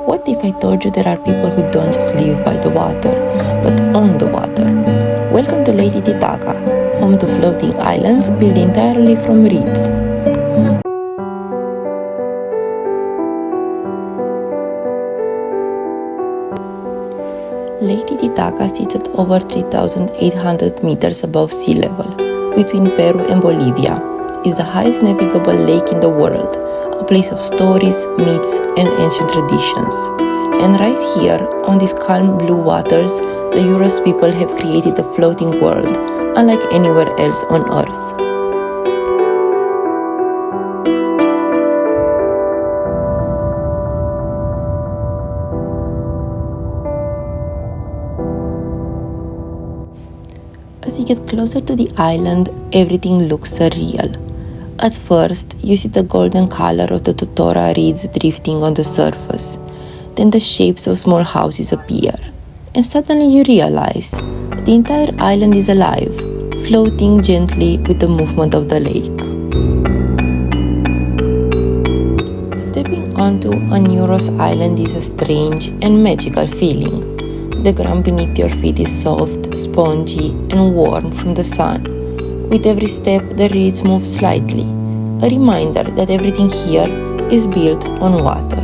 What if I told you there are people who don't just live by the water, but on the water? Welcome to Lady Titicaca, home to floating islands built entirely from reeds. Lake Titicaca sits at over 3,800 meters above sea level, between Peru and Bolivia. It's the highest navigable lake in the world, a place of stories, myths, and ancient traditions. And right here, on these calm blue waters, the Uros people have created a floating world, unlike anywhere else on Earth. As you get closer to the island, everything looks surreal. At first, you see the golden color of the totora reeds drifting on the surface. Then the shapes of small houses appear. And suddenly you realize the entire island is alive, floating gently with the movement of the lake. Stepping onto an Uros island is a strange and magical feeling. The ground beneath your feet is soft, spongy, and warm from the sun. With every step, the reeds move slightly, a reminder that everything here is built on water.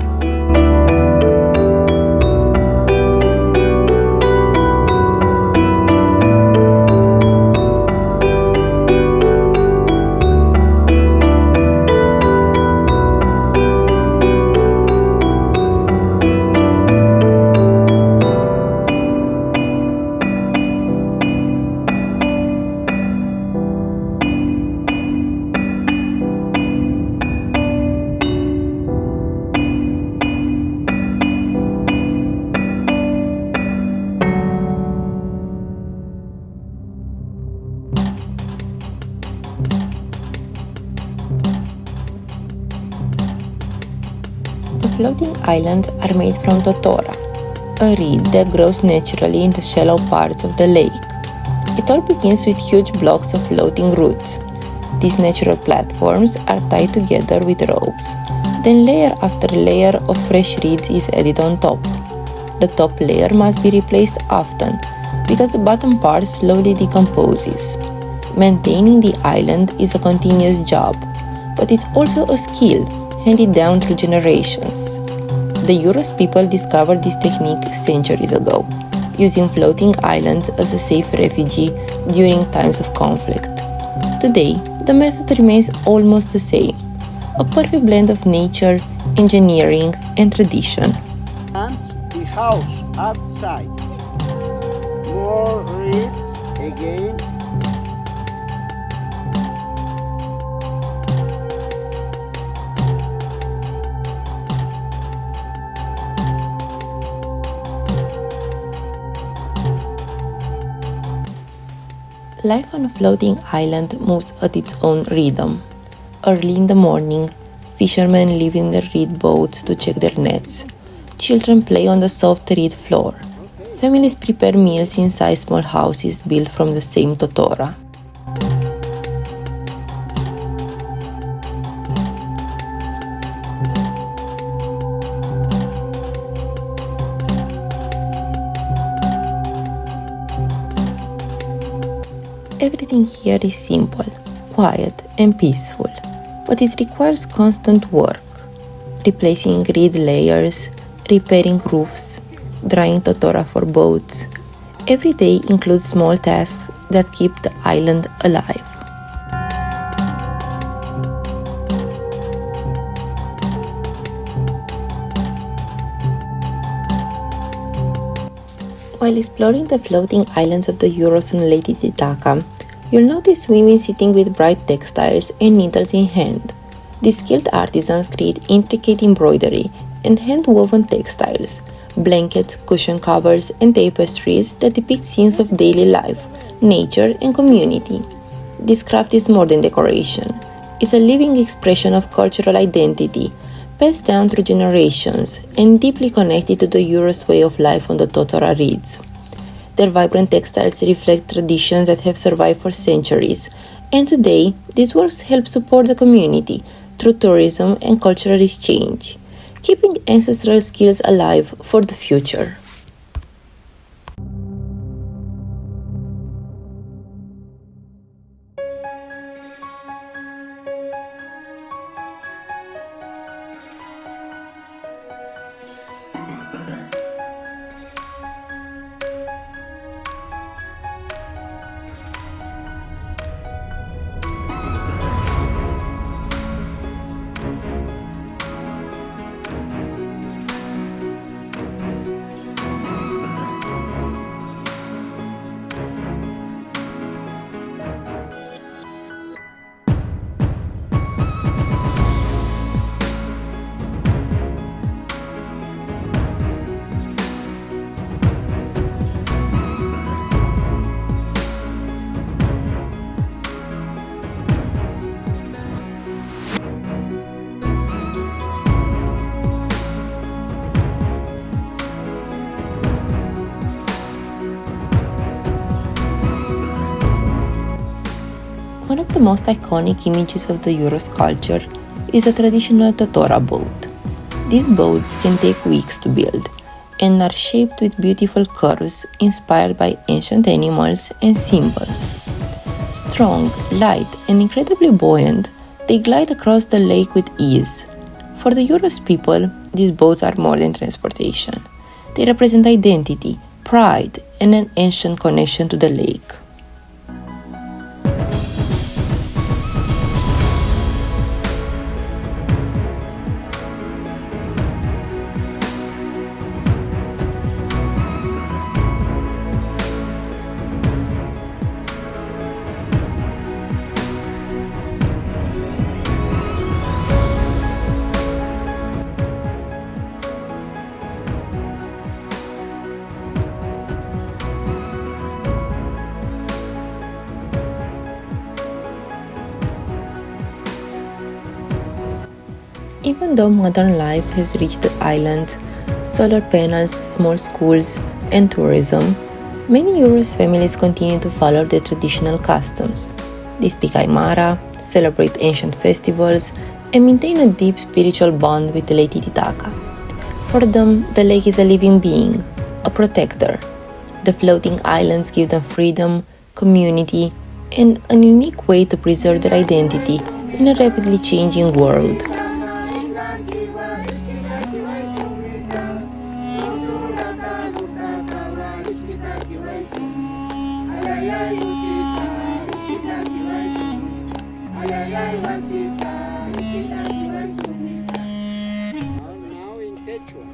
The floating islands are made from totora, a reed that grows naturally in the shallow parts of the lake. It all begins with huge blocks of floating roots. These natural platforms are tied together with ropes. Then layer after layer of fresh reeds is added on top. The top layer must be replaced often because the bottom part slowly decomposes. Maintaining the island is a continuous job, but it's also a skill handed down through generations. The Uros people discovered this technique centuries ago, using floating islands as a safe refuge during times of conflict. Today, the method remains almost the same, a perfect blend of nature, engineering, and tradition. And the house outside. More reeds again. Life on a floating island moves at its own rhythm. Early in the morning, fishermen live in their reed boats to check their nets. Children play on the soft reed floor. Families prepare meals inside small houses built from the same totora. Everything here is simple, quiet, and peaceful, but it requires constant work. Replacing reed layers, repairing roofs, drying totora for boats. Every day includes small tasks that keep the island alive. While exploring the floating islands of the Uros on Lake Titicaca, you'll notice women sitting with bright textiles and needles in hand. These skilled artisans create intricate embroidery and hand-woven textiles, blankets, cushion covers, and tapestries that depict scenes of daily life, nature, and community. This craft is more than decoration. It's a living expression of cultural identity, passed down through generations and deeply connected to the Uros way of life on the totora reeds. Their vibrant textiles reflect traditions that have survived for centuries, and today these works help support the community through tourism and cultural exchange. keeping ancestral skills alive for the future. One of the most iconic images of the Uros culture is the traditional totora boat. These boats can take weeks to build and are shaped with beautiful curves inspired by ancient animals and symbols. Strong, light, and incredibly buoyant, they glide across the lake with ease. For the Uros people, these boats are more than transportation. They represent identity, pride, and an ancient connection to the lake. Even though modern life has reached the island, solar panels, small schools, and tourism, many Uros families continue to follow their traditional customs. They speak Aymara, celebrate ancient festivals, and maintain a deep spiritual bond with the Lake Titicaca. For them, the lake is a living being, a protector. The floating islands give them freedom, community, and a unique way to preserve their identity in a rapidly changing world. Now in Quechua.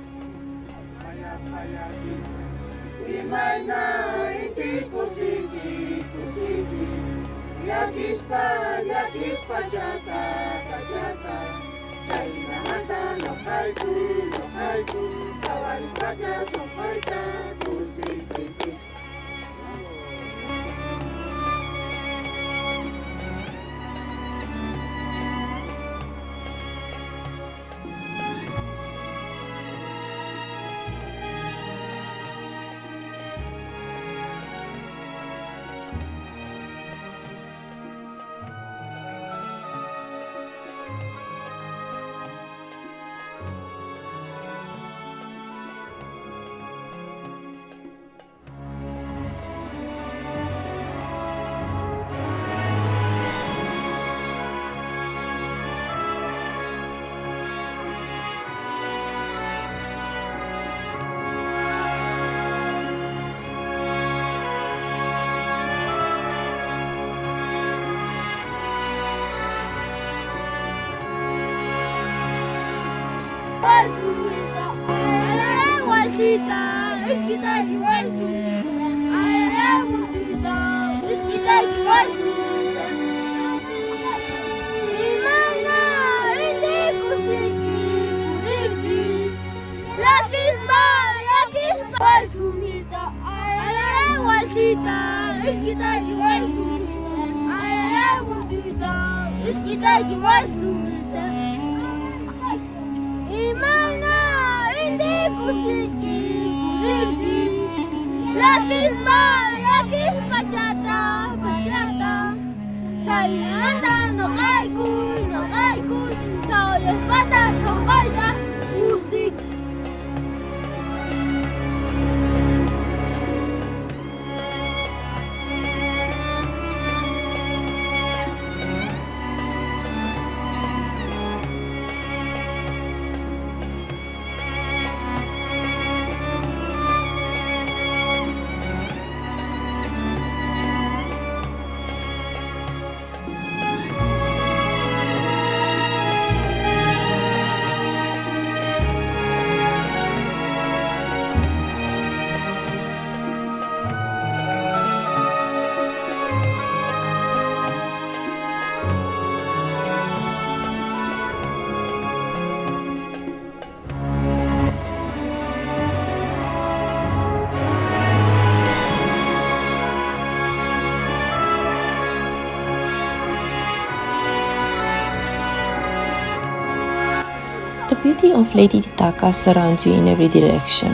of Lake Titicaca surrounds you in every direction.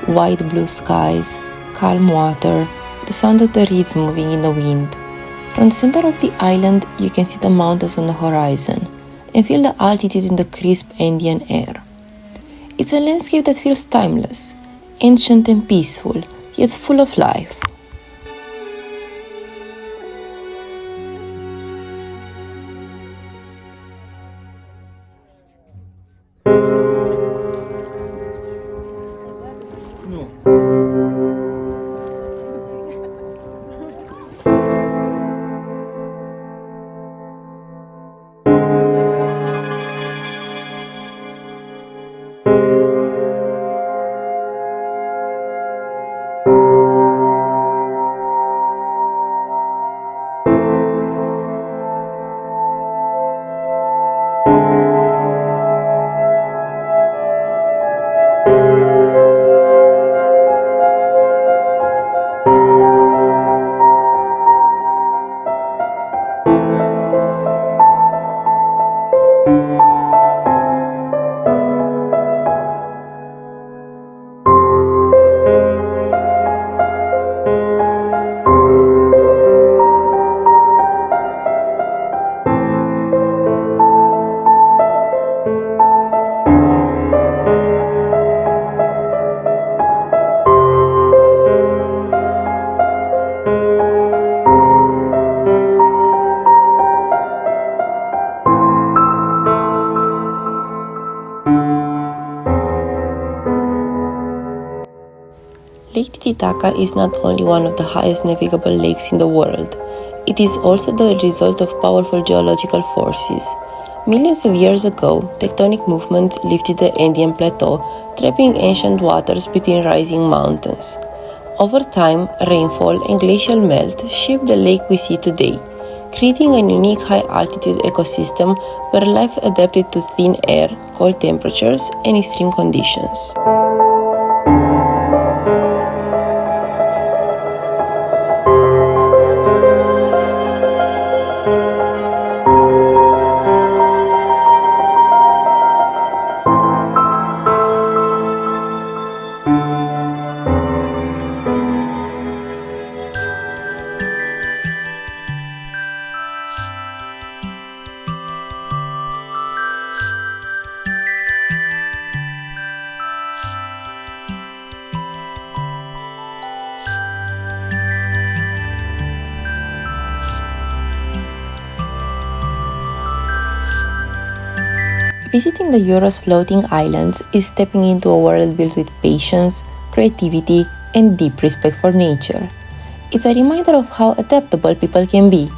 Wide blue skies, calm water, the sound of the reeds moving in the wind. From the center of the island, you can see the mountains on the horizon and feel the altitude in the crisp Andean air. It's a landscape that feels timeless, ancient and peaceful, yet full of life. Lake Titicaca is not only one of the highest navigable lakes in the world, it is also the result of powerful geological forces. Millions of years ago, tectonic movements lifted the Andean plateau, trapping ancient waters between rising mountains. Over time, rainfall and glacial melt shaped the lake we see today, creating a unique high-altitude ecosystem where life adapted to thin air, cold temperatures, and extreme conditions. Visiting the Uros floating islands is stepping into a world built with patience, creativity, and deep respect for nature. It's a reminder of how adaptable people can be,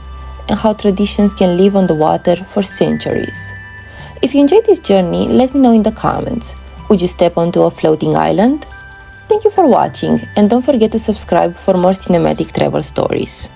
and how traditions can live on the water for centuries. If you enjoyed this journey, let me know in the comments. Would you step onto a floating island? Thank you for watching, and don't forget to subscribe for more cinematic travel stories.